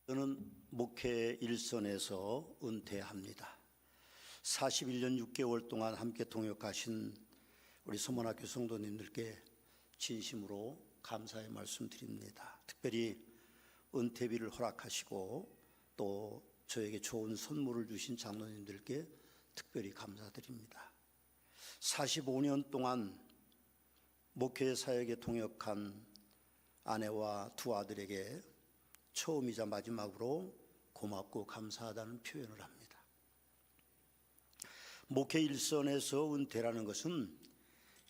저는 목회 일선에서 은퇴합니다. 41년 6개월 동안 함께 동역하신 우리 서문학교 성도님들께 진심으로 감사의 말씀드립니다. 특별히 은퇴비를 허락하시고 또 저에게 좋은 선물을 주신 장로님들께 특별히 감사드립니다. 45년 동안 목회 사역에 동역한 아내와 두 아들에게 처음이자 마지막으로 고맙고 감사하다는 표현을 합니다. 목회 일선에서 은퇴라는 것은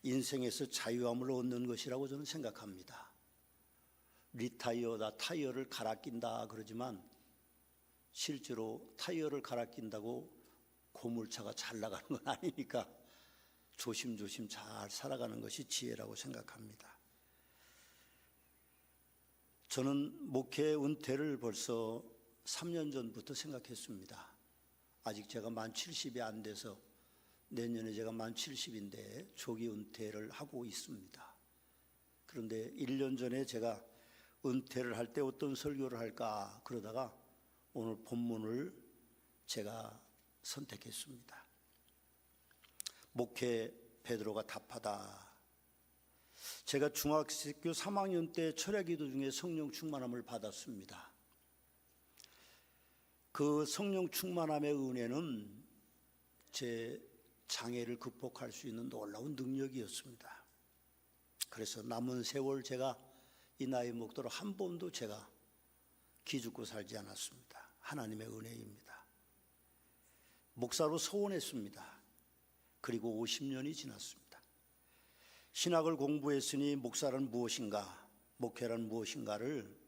인생에서 자유함을 얻는 것이라고 저는 생각합니다. 리타이어다, 타이어를 갈아 낀다 그러지만 실제로 타이어를 갈아 낀다고 고물차가 잘 나가는 건 아니니까 조심조심 잘 살아가는 것이 지혜라고 생각합니다. 저는 목회 은퇴를 벌써 3년 전부터 생각했습니다. 아직 제가 만 70이 안 돼서 내년에 제가 만 70인데 조기 은퇴를 하고 있습니다. 그런데 1년 전에 제가 은퇴를 할 때 어떤 설교를 할까 그러다가 오늘 본문을 제가 선택했습니다. 목회 베드로가 답하다. 제가 중학교 3학년 때 철야기도 중에 성령 충만함을 받았습니다. 그 성령 충만함의 은혜는 제 장애를 극복할 수 있는 놀라운 능력이었습니다. 그래서 남은 세월 제가 이 나이 먹도록 한 번도 제가 기죽고 살지 않았습니다. 하나님의 은혜입니다. 목사로 서원했습니다. 그리고 50년이 지났습니다. 신학을 공부했으니 목사란 무엇인가, 목회란 무엇인가를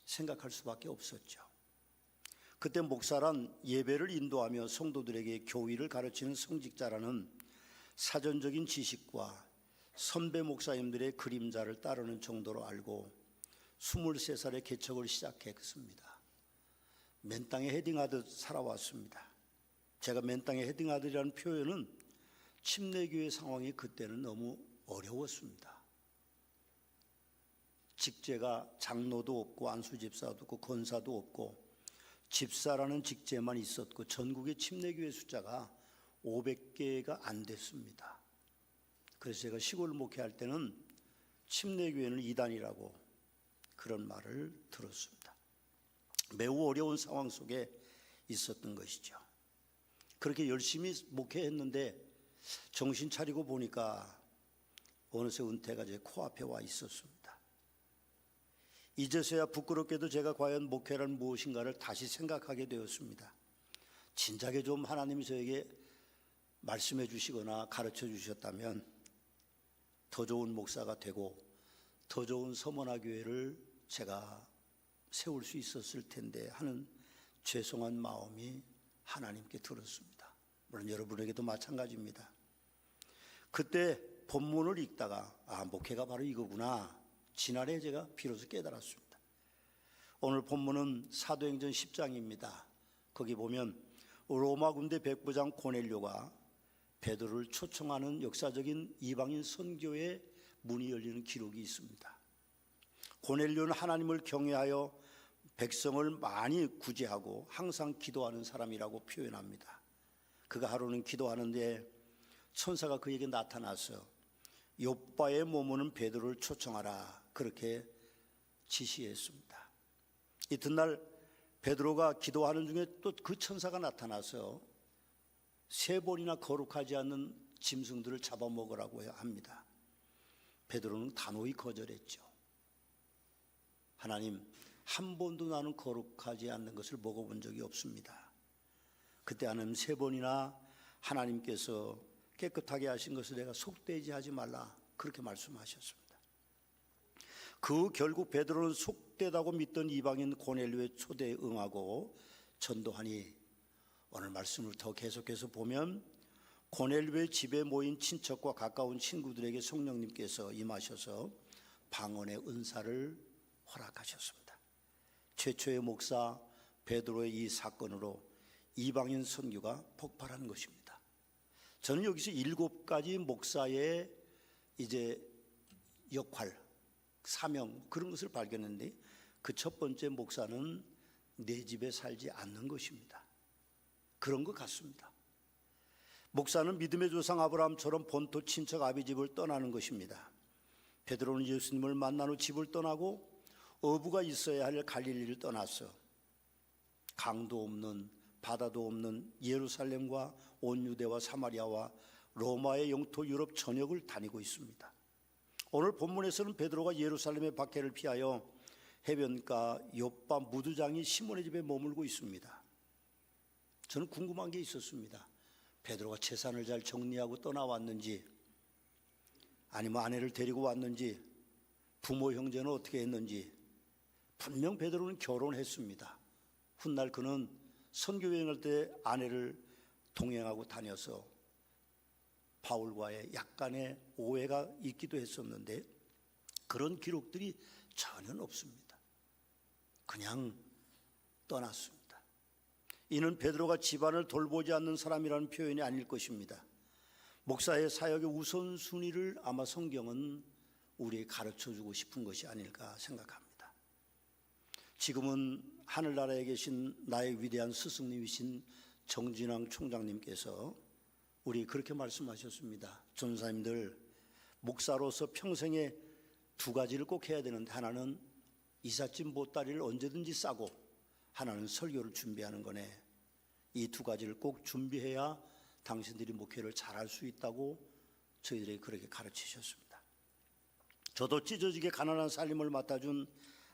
생각할 수밖에 없었죠. 그때 목사란 예배를 인도하며 성도들에게 교의를 가르치는 성직자라는 사전적인 지식과 선배 목사님들의 그림자를 따르는 정도로 알고 23살에 개척을 시작했습니다. 맨 땅에 헤딩하듯 살아왔습니다. 제가 맨 땅에 헤딩하듯이라는 표현은 침례교회 상황이 그때는 너무 어려웠습니다. 직제가 장로도 없고 안수집사도 없고 권사도 없고 집사라는 직제만 있었고 전국의 침례교회 숫자가 500개가 안 됐습니다. 그래서 제가 시골 목회할 때는 침례교회는 이단이라고 그런 말을 들었습니다. 매우 어려운 상황 속에 있었던 것이죠. 그렇게 열심히 목회했는데 정신 차리고 보니까 어느새 은퇴가 제 코앞에 와 있었습니다. 이제서야 부끄럽게도 제가 과연 목회란 무엇인가를 다시 생각하게 되었습니다. 진작에 좀 하나님이 저에게 말씀해 주시거나 가르쳐 주셨다면 더 좋은 목사가 되고 더 좋은 서문화교회를 제가 세울 수 있었을 텐데 하는 죄송한 마음이 하나님께 들었습니다. 물론 여러분에게도 마찬가지입니다. 그때 본문을 읽다가 목회가 바로 이거구나. 지난해 제가 비로소 깨달았습니다. 오늘 본문은 사도행전 10장입니다. 거기 보면 로마 군대 백부장 고넬료가 베드로를 초청하는 역사적인 이방인 선교의 문이 열리는 기록이 있습니다. 고넬료는 하나님을 경외하여 백성을 많이 구제하고 항상 기도하는 사람이라고 표현합니다. 그가 하루는 기도하는데 천사가 그에게 나타나서 욥바에 머무는 베드로를 초청하라 그렇게 지시했습니다. 이튿날 베드로가 기도하는 중에 또 그 천사가 나타나서 3번이나 거룩하지 않는 짐승들을 잡아먹으라고 합니다. 베드로는 단호히 거절했죠. 하나님, 한 번도 나는 거룩하지 않는 것을 먹어본 적이 없습니다. 그때 하나님 3번이나 하나님께서 깨끗하게 하신 것을 내가 속되지 하지 말라 그렇게 말씀하셨습니다. 그 결국 베드로는 속되다고 믿던 이방인 고넬료의 초대에 응하고 전도하니 오늘 말씀을 더 계속해서 보면 고넬료의 집에 모인 친척과 가까운 친구들에게 성령님께서 임하셔서 방언의 은사를 허락하셨습니다. 최초의 목사 베드로의 이 사건으로 이방인 선교가 폭발한 것입니다. 저는 여기서 7가지 목사의 이제 역할, 사명 그런 것을 발견했는데 그 첫 번째 목사는 내 집에 살지 않는 것입니다. 그런 것 같습니다. 목사는 믿음의 조상 아브라함처럼 본토 친척 아비 집을 떠나는 것입니다. 베드로는 예수님을 만난 후 집을 떠나고 어부가 있어야 할 갈릴리를 떠나서 강도 없는 바다도 없는 예루살렘과 온 유대와 사마리아와 로마의 영토 유럽 전역을 다니고 있습니다. 오늘 본문에서는 베드로가 예루살렘의 박해를 피하여 해변가 요빠 무두장이 시몬의 집에 머물고 있습니다. 저는 궁금한 게 있었습니다. 베드로가 재산을 잘 정리하고 떠나왔는지, 아니면 아내를 데리고 왔는지, 부모 형제는 어떻게 했는지. 분명 베드로는 결혼했습니다. 훗날 그는 선교여행할 때 아내를 동행하고 다녀서 바울과의 약간의 오해가 있기도 했었는데 그런 기록들이 전혀 없습니다. 그냥 떠났습니다. 이는 베드로가 집안을 돌보지 않는 사람이라는 표현이 아닐 것입니다. 목사의 사역의 우선순위를 아마 성경은 우리에게 가르쳐주고 싶은 것이 아닐까 생각합니다. 지금은 하늘나라에 계신 나의 위대한 스승님이신 정진왕 총장님께서 우리 그렇게 말씀하셨습니다. 전사님들, 목사로서 평생에 두 가지를 꼭 해야 되는데, 하나는 이삿짐 보따리를 언제든지 싸고, 하나는 설교를 준비하는 거네. 이 두 가지를 꼭 준비해야 당신들이 목회를 잘할 수 있다고 저희들에게 그렇게 가르치셨습니다. 저도 찢어지게 가난한 삶을 맡아준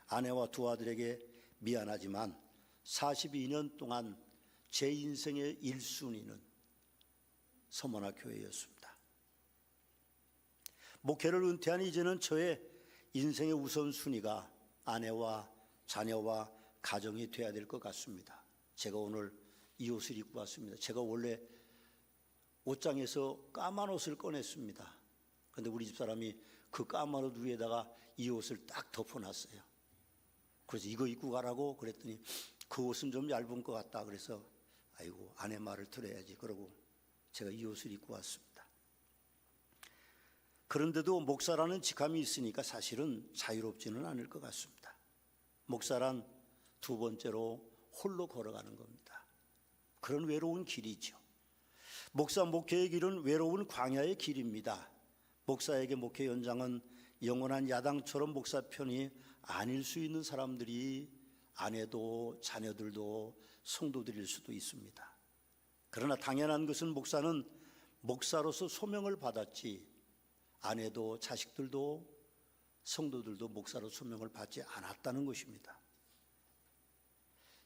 아내와 두 아들에게 미안하지만 42년 동안 제 인생의 1순위는 서머나 교회였습니다. 목회를 은퇴한 이제는 저의 인생의 우선순위가 아내와 자녀와 가정이 돼야 될 것 같습니다. 제가 오늘 이 옷을 입고 왔습니다. 제가 원래 옷장에서 까만 옷을 꺼냈습니다. 그런데 우리 집사람이 그 까만 옷 위에다가 이 옷을 딱 덮어놨어요. 그래서 이거 입고 가라고 그랬더니 그 옷은 좀 얇은 것 같다. 그래서 아이고, 아내 말을 들어야지. 그러고 제가 이 옷을 입고 왔습니다. 그런데도 목사라는 직함이 있으니까 사실은 자유롭지는 않을 것 같습니다. 목사란 두 번째로 홀로 걸어가는 겁니다. 그런 외로운 길이죠. 목사 목회의 길은 외로운 광야의 길입니다. 목사에게 목회 현장은 영원한 야당처럼 목사 편이 아닐 수 있는 사람들이 아내도 자녀들도 성도들일 수도 있습니다. 그러나 당연한 것은 목사는 목사로서 소명을 받았지, 아내도 자식들도 성도들도 목사로 소명을 받지 않았다는 것입니다.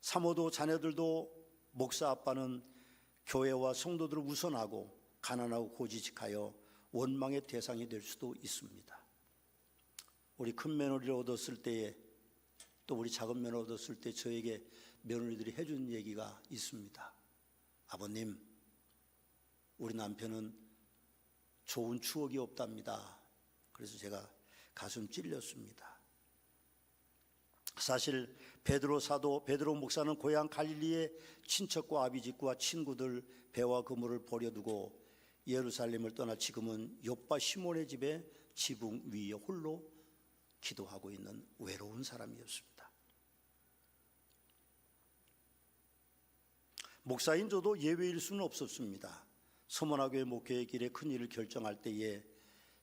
사모도 자녀들도 목사 아빠는 교회와 성도들을 우선하고 가난하고 고지식하여 원망의 대상이 될 수도 있습니다. 우리 큰 며느리를 얻었을 때에, 또 우리 작은 며느리 얻었을 때 저에게 며느리들이 해준 얘기가 있습니다. 아버님, 우리 남편은 좋은 추억이 없답니다. 그래서 제가 가슴 찔렸습니다. 사실 베드로 사도, 베드로 목사는 고향 갈릴리의 친척과 아비집과 친구들, 배와 그물을 버려두고 예루살렘을 떠나 지금은 요빠 시몬의 집에 지붕 위에 홀로 기도하고 있는 외로운 사람이었습니다. 목사인 저도 예외일 수는 없었습니다. 서머나교회 목회의 길에 큰 일을 결정할 때에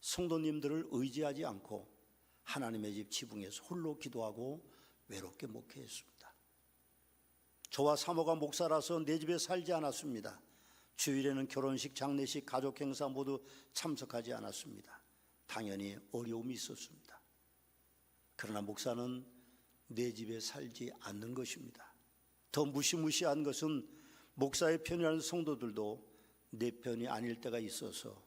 성도님들을 의지하지 않고 하나님의 집 지붕에서 홀로 기도하고 외롭게 목회했습니다. 저와 사모가 목사라서 내 집에 살지 않았습니다. 주일에는 결혼식, 장례식, 가족 행사 모두 참석하지 않았습니다. 당연히 어려움이 있었습니다. 그러나 목사는 내 집에 살지 않는 것입니다. 더 무시무시한 것은 목사의 편이라는 성도들도 내 편이 아닐 때가 있어서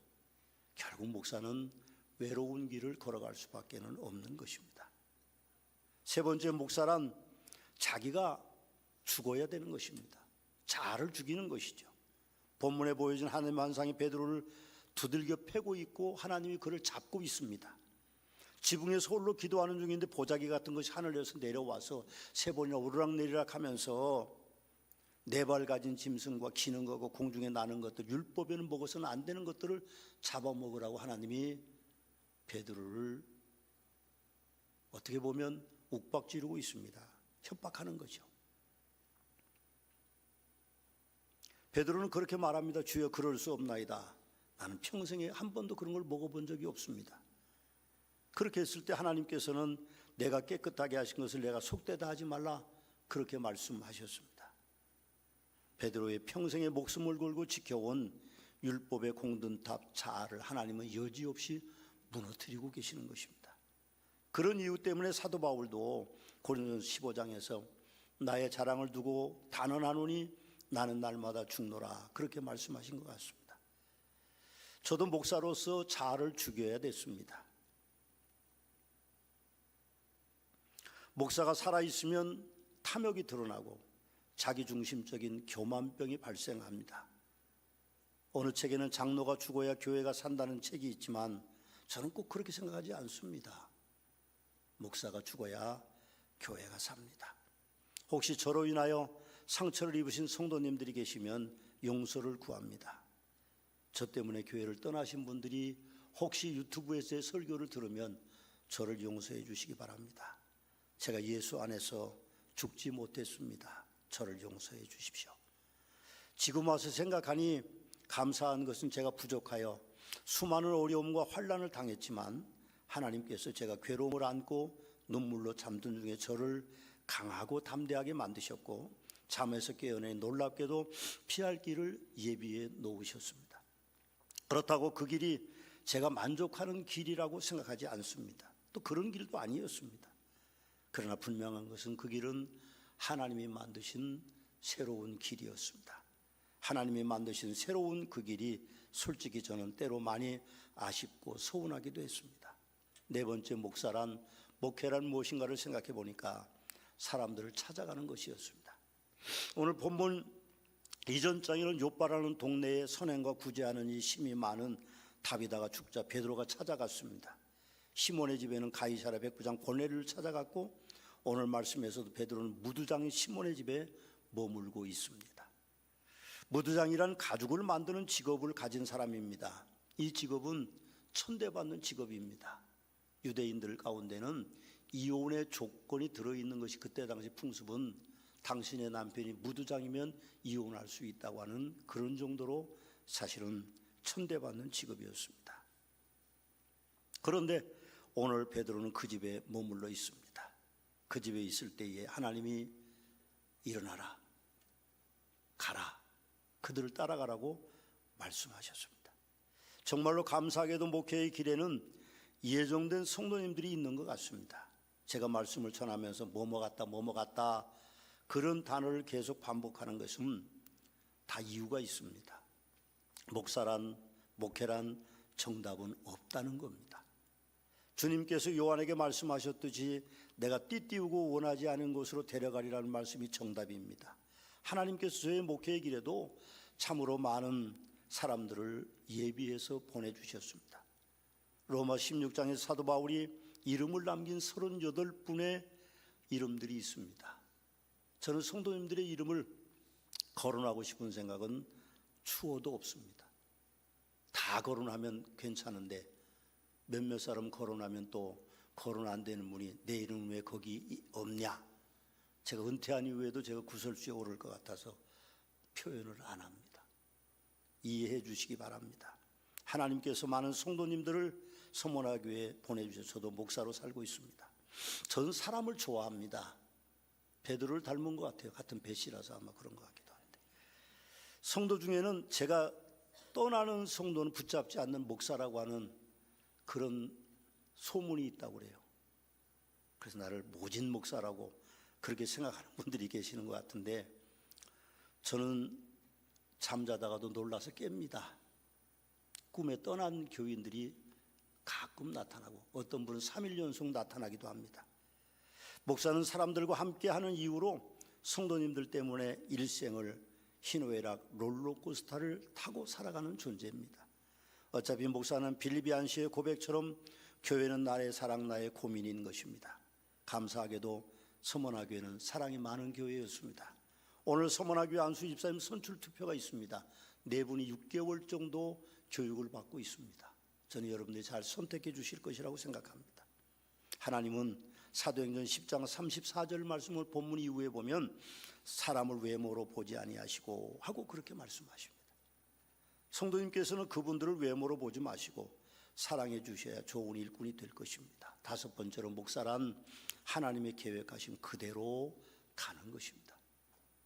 결국 목사는 외로운 길을 걸어갈 수밖에 없는 것입니다. 세 번째, 목사란 자기가 죽어야 되는 것입니다. 자아를 죽이는 것이죠. 본문에 보여진 하나님의 환상이 베드로를 두들겨 패고 있고 하나님이 그를 잡고 있습니다. 지붕에서 홀로 기도하는 중인데 보자기 같은 것이 하늘에서 내려와서 세 번이나 오르락내리락 하면서 네 발 가진 짐승과 기는 거고 공중에 나는 것들, 율법에는 먹어서는 안 되는 것들을 잡아먹으라고 하나님이 베드로를 어떻게 보면 욱박지르고 있습니다. 협박하는 거죠. 베드로는 그렇게 말합니다. 주여 그럴 수 없나이다. 나는 평생에 한 번도 그런 걸 먹어본 적이 없습니다. 그렇게 했을 때 하나님께서는 내가 깨끗하게 하신 것을 내가 속되다 하지 말라 그렇게 말씀하셨습니다. 베드로의 평생의 목숨을 걸고 지켜온 율법의 공든탑 자아를 하나님은 여지없이 무너뜨리고 계시는 것입니다. 그런 이유 때문에 사도 바울도 고린도전서 15장에서 나의 자랑을 두고 단언하노니 나는 날마다 죽노라 그렇게 말씀하신 것 같습니다. 저도 목사로서 자아를 죽여야 됐습니다. 목사가 살아있으면 탐욕이 드러나고 자기중심적인 교만병이 발생합니다. 어느 책에는 장로가 죽어야 교회가 산다는 책이 있지만 저는 꼭 그렇게 생각하지 않습니다. 목사가 죽어야 교회가 삽니다. 혹시 저로 인하여 상처를 입으신 성도님들이 계시면 용서를 구합니다. 저 때문에 교회를 떠나신 분들이 혹시 유튜브에서 제 설교를 들으면 저를 용서해 주시기 바랍니다. 제가 예수 안에서 죽지 못했습니다. 저를 용서해 주십시오. 지금 와서 생각하니 감사한 것은 제가 부족하여 수많은 어려움과 환난을 당했지만 하나님께서 제가 괴로움을 안고 눈물로 잠든 중에 저를 강하고 담대하게 만드셨고 잠에서 깨어내 놀랍게도 피할 길을 예비해 놓으셨습니다. 그렇다고 그 길이 제가 만족하는 길이라고 생각하지 않습니다. 또 그런 길도 아니었습니다. 그러나 분명한 것은 그 길은 하나님이 만드신 새로운 길이었습니다. 하나님이 만드신 새로운 그 길이 솔직히 저는 때로 많이 아쉽고 서운하기도 했습니다. 네 번째 목회란 무엇인가를 생각해 보니까 사람들을 찾아가는 것이었습니다. 오늘 본문 이전 장에는 욥바라는 동네에 선행과 구제하는 이 심이 많은 다비다가 죽자 베드로가 찾아갔습니다. 시몬의 집에는 가이사랴 백부장 고넬료를 찾아갔고 오늘 말씀에서도 베드로는 무두장인 시몬의 집에 머물고 있습니다. 무두장이란 가죽을 만드는 직업을 가진 사람입니다. 이 직업은 천대받는 직업입니다. 유대인들 가운데는 이혼의 조건이 들어있는 것이 그때 당시 풍습은 당신의 남편이 무두장이면 이혼할 수 있다고 하는 그런 정도로 사실은 천대받는 직업이었습니다. 그런데 오늘 베드로는 그 집에 머물러 있습니다. 그 집에 있을 때에 하나님이 일어나라, 가라, 그들을 따라가라고 말씀하셨습니다. 정말로 감사하게도 목회의 길에는 예정된 성도님들이 있는 것 같습니다. 제가 말씀을 전하면서 뭐뭐 같다 그런 단어를 계속 반복하는 것은 다 이유가 있습니다. 목회란 정답은 없다는 겁니다. 주님께서 요한에게 말씀하셨듯이 내가 띠띠우고 원하지 않은 곳으로 데려가리라는 말씀이 정답입니다. 하나님께서 저의 목회의 길에도 참으로 많은 사람들을 예비해서 보내주셨습니다. 로마 16장에서 사도 바울이 이름을 남긴 38분의 이름들이 있습니다. 저는 성도님들의 이름을 거론하고 싶은 생각은 추호도 없습니다. 다 거론하면 괜찮은데 몇몇 사람 거론하면 또 거론 안 되는 분이 내 이름 왜 거기 없냐? 제가 은퇴한 이후에도 제가 구설수에 오를 것 같아서 표현을 안 합니다. 이해해 주시기 바랍니다. 하나님께서 많은 성도님들을 서문화교회에 보내주셔서 저도 목사로 살고 있습니다. 저는 사람을 좋아합니다. 베드로를 닮은 것 같아요. 같은 배씨라서 아마 그런 것 같기도 한데 성도 중에는 제가 떠나는 성도는 붙잡지 않는 목사라고 하는 그런 소문이 있다고 그래요. 그래서 나를 모진 목사라고 그렇게 생각하는 분들이 계시는 것 같은데 저는 잠자다가도 놀라서 깹니다. 꿈에 떠난 교인들이 가끔 나타나고 어떤 분은 3일 연속 나타나기도 합니다. 목사는 사람들과 함께하는 이유로 성도님들 때문에 일생을 희노애락 롤러코스터를 타고 살아가는 존재입니다. 어차피 목사는 빌립이 안시의 고백처럼 교회는 나의 사랑 나의 고민인 것입니다. 감사하게도 서문화교회는 사랑이 많은 교회였습니다. 오늘 서문화교회 안수 집사님 선출 투표가 있습니다. 네 분이 6개월 정도 교육을 받고 있습니다. 저는 여러분들이 잘 선택해 주실 것이라고 생각합니다. 하나님은 사도행전 10장 34절 말씀을 본문 이후에 보면 사람을 외모로 보지 아니하시고 하고 그렇게 말씀하십니다. 성도님께서는 그분들을 외모로 보지 마시고 사랑해 주셔야 좋은 일꾼이 될 것입니다. 다섯 번째로 목사란 하나님의 계획하신 그대로 가는 것입니다.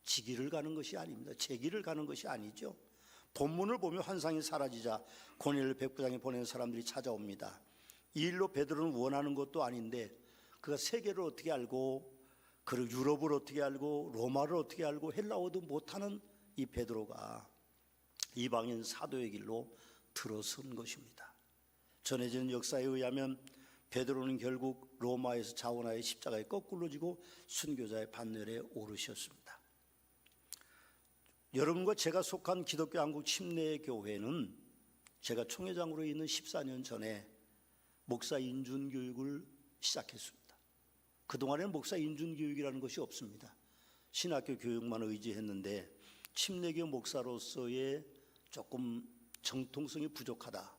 지기를 가는 것이 아닙니다. 제기를 가는 것이 아니죠. 본문을 보면 환상이 사라지자 고넬료 백부장이 보낸 사람들이 찾아옵니다. 이 일로 베드로는 원하는 것도 아닌데 그가 세계를 어떻게 알고 그리고 유럽을 어떻게 알고 로마를 어떻게 알고 헬라어도 못하는 이 베드로가 이방인 사도의 길로 들어선 것입니다. 전해지는 역사에 의하면 베드로는 결국 로마에서 자원하여 십자가에 거꾸로 지고 순교자의 반열에 오르셨습니다. 여러분과 제가 속한 기독교 한국 침례교회는 제가 총회장으로 있는 14년 전에 목사 인준 교육을 시작했습니다. 그동안에는 목사 인준 교육이라는 것이 없습니다. 신학교 교육만 의지했는데 침례교 목사로서의 조금 정통성이 부족하다.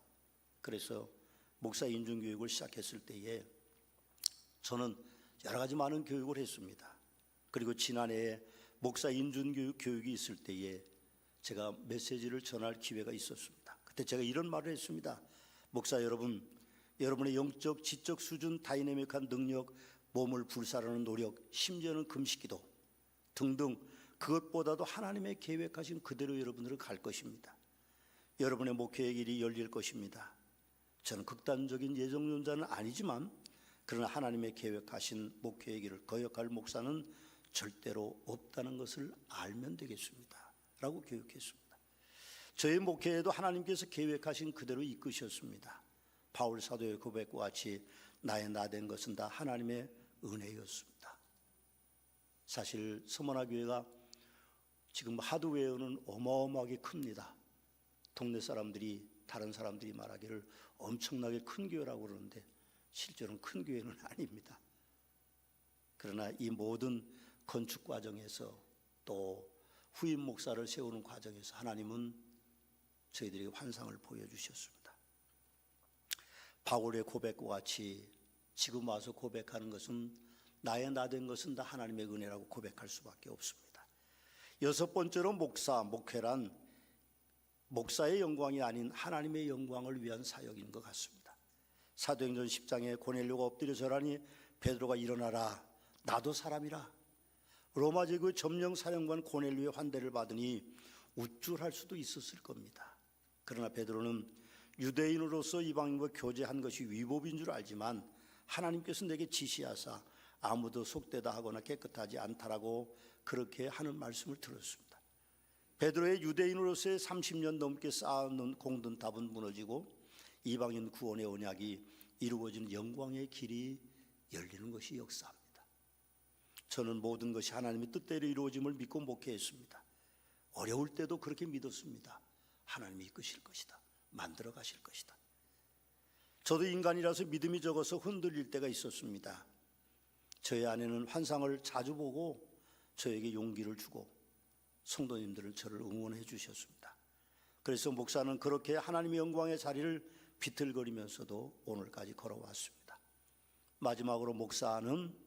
그래서 목사 인준 교육을 시작했을 때에 저는 여러 가지 많은 교육을 했습니다. 그리고 지난해에 목사 인준 교육이 있을 때에 제가 메시지를 전할 기회가 있었습니다. 그때 제가 이런 말을 했습니다. 목사 여러분, 여러분의 영적, 지적 수준, 다이내믹한 능력, 몸을 불사르는 노력, 심지어는 금식기도 등등 그것보다도 하나님의 계획하신 그대로 여러분들은 갈 것입니다. 여러분의 목회의 길이 열릴 것입니다. 저는 극단적인 예정론자는 아니지만 그러나 하나님의 계획하신 목회의 길을 거역할 목사는 절대로 없다는 것을 알면 되겠습니다 라고 교육했습니다. 저의 목회에도 하나님께서 계획하신 그대로 이끄셨습니다. 바울 사도의 고백과 같이 나의 나된 것은 다 하나님의 은혜였습니다. 사실 서머나 교회가 지금 하드웨어는 어마어마하게 큽니다. 동네 사람들이 다른 사람들이 말하기를 엄청나게 큰 교회라고 그러는데 실제로는 큰 교회는 아닙니다. 그러나 이 모든 건축 과정에서 또 후임 목사를 세우는 과정에서 하나님은 저희들에게 환상을 보여주셨습니다. 바울의 고백과 같이 지금 와서 고백하는 것은 나의 나된 것은 다 하나님의 은혜라고 고백할 수밖에 없습니다. 여섯 번째로 목회란 목사의 영광이 아닌 하나님의 영광을 위한 사역인 것 같습니다. 사도행전 10장에 고넬료가 엎드려 절하니 베드로가 일어나라 나도 사람이라. 로마 제국의 점령 사령관 고넬료의 환대를 받으니 우쭐할 수도 있었을 겁니다. 그러나 베드로는 유대인으로서 이방인과 교제한 것이 위법인 줄 알지만 하나님께서 내게 지시하사 아무도 속되다 하거나 깨끗하지 않다라고 그렇게 하는 말씀을 들었습니다. 베드로의 유대인으로서의 30년 넘게 쌓아놓은 공든탑은 무너지고 이방인 구원의 언약이 이루어지는 영광의 길이 열리는 것이 역사입니다. 저는 모든 것이 하나님의 뜻대로 이루어짐을 믿고 목회했습니다. 어려울 때도 그렇게 믿었습니다. 하나님이 이끄실 것이다. 만들어 가실 것이다. 저도 인간이라서 믿음이 적어서 흔들릴 때가 있었습니다. 저의 아내는 환상을 자주 보고 저에게 용기를 주고 성도님들은 저를 응원해 주셨습니다. 그래서 목사는 그렇게 하나님의 영광의 자리를 비틀거리면서도 오늘까지 걸어왔습니다. 마지막으로 목사는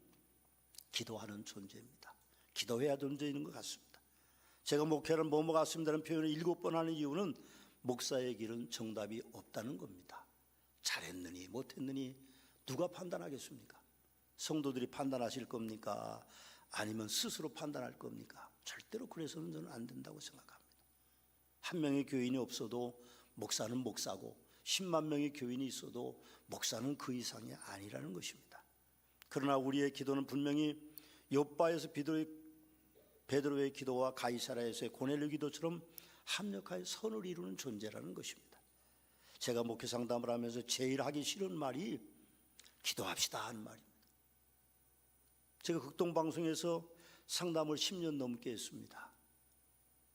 기도하는 존재입니다. 기도해야 존재인 것 같습니다. 제가 목회를 뭐뭐 같습니다라는 표현을 7번 하는 이유는 목사의 길은 정답이 없다는 겁니다. 잘했느니 못했느니 누가 판단하겠습니까? 성도들이 판단하실 겁니까? 아니면 스스로 판단할 겁니까? 절대로 그래서는 저는 안 된다고 생각합니다. 한 명의 교인이 없어도 목사는 목사고 10만 명의 교인이 있어도 목사는 그 이상이 아니라는 것입니다. 그러나 우리의 기도는 분명히 욥바에서 베드로의 기도와 가이사라에서의 고넬료 기도처럼 합력하여 선을 이루는 존재라는 것입니다. 제가 목회 상담을 하면서 제일 하기 싫은 말이 기도합시다 하는 말입니다. 제가 극동방송에서 상담을 10년 넘게 했습니다.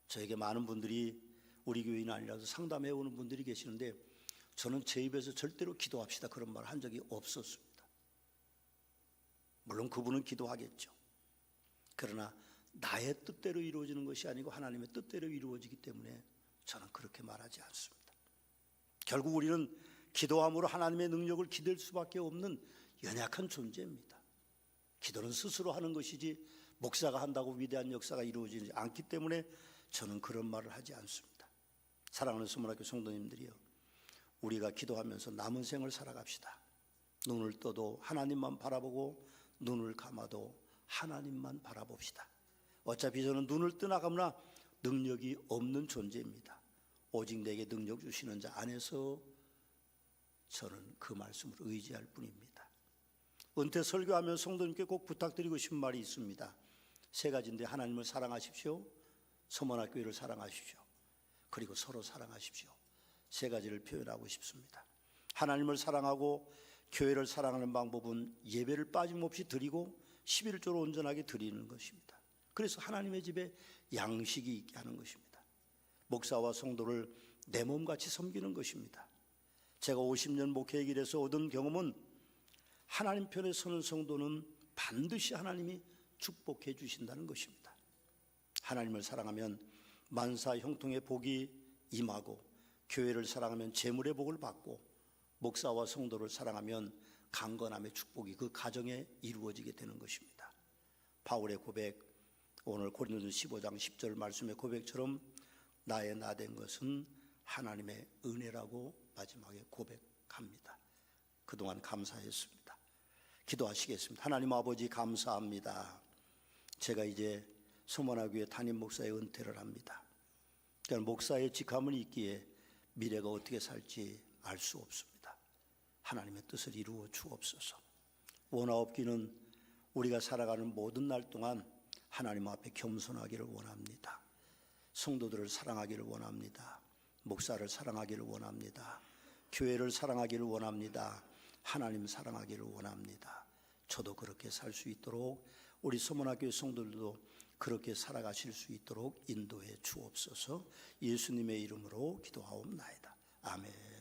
저에게 많은 분들이 우리 교인이 아니라서 상담해 오는 분들이 계시는데 저는 제 입에서 절대로 기도합시다 그런 말 한 적이 없었습니다. 물론 그분은 기도하겠죠. 그러나 나의 뜻대로 이루어지는 것이 아니고 하나님의 뜻대로 이루어지기 때문에 저는 그렇게 말하지 않습니다. 결국 우리는 기도함으로 하나님의 능력을 기댈 수밖에 없는 연약한 존재입니다. 기도는 스스로 하는 것이지 목사가 한다고 위대한 역사가 이루어지지 않기 때문에 저는 그런 말을 하지 않습니다. 사랑하는 서문학교 성도님들이요, 우리가 기도하면서 남은 생을 살아갑시다. 눈을 떠도 하나님만 바라보고 눈을 감아도 하나님만 바라봅시다. 어차피 저는 눈을 떠나가거나 능력이 없는 존재입니다. 오직 내게 능력 주시는 자 안에서 저는 그 말씀을 의지할 뿐입니다. 은퇴 설교하면 성도님께 꼭 부탁드리고 싶은 말이 있습니다. 세 가지인데, 하나님을 사랑하십시오, 서문학교회를 사랑하십시오, 그리고 서로 사랑하십시오. 세 가지를 표현하고 싶습니다. 하나님을 사랑하고 교회를 사랑하는 방법은 예배를 빠짐없이 드리고 11조로 온전하게 드리는 것입니다. 그래서 하나님의 집에 양식이 있게 하는 것입니다. 목사와 성도를 내 몸같이 섬기는 것입니다. 제가 50년 목회의 길에서 얻은 경험은, 하나님 편에 서는 성도는 반드시 하나님이 축복해 주신다는 것입니다. 하나님을 사랑하면 만사 형통의 복이 임하고, 교회를 사랑하면 재물의 복을 받고, 목사와 성도를 사랑하면 강건함의 축복이 그 가정에 이루어지게 되는 것입니다. 바울의 고백, 오늘 고린도서 15장 10절 말씀의 고백처럼 나의 나된 것은 하나님의 은혜라고 마지막에 고백합니다. 그동안 감사했습니다. 기도하시겠습니다. 하나님 아버지, 감사합니다. 제가 이제 서문학교의 담임 목사의 은퇴를 합니다. 그러니까 목사의 직함은 있기에 미래가 어떻게 살지 알 수 없습니다. 하나님의 뜻을 이루어 주옵소서. 원하옵기는 우리가 살아가는 모든 날 동안 하나님 앞에 겸손하기를 원합니다. 성도들을 사랑하기를 원합니다. 목사를 사랑하기를 원합니다. 교회를 사랑하기를 원합니다. 하나님 사랑하기를 원합니다. 저도 그렇게 살 수 있도록, 우리 서문학교의 성도들도 그렇게 살아가실 수 있도록 인도해 주옵소서. 예수님의 이름으로 기도하옵나이다. 아멘.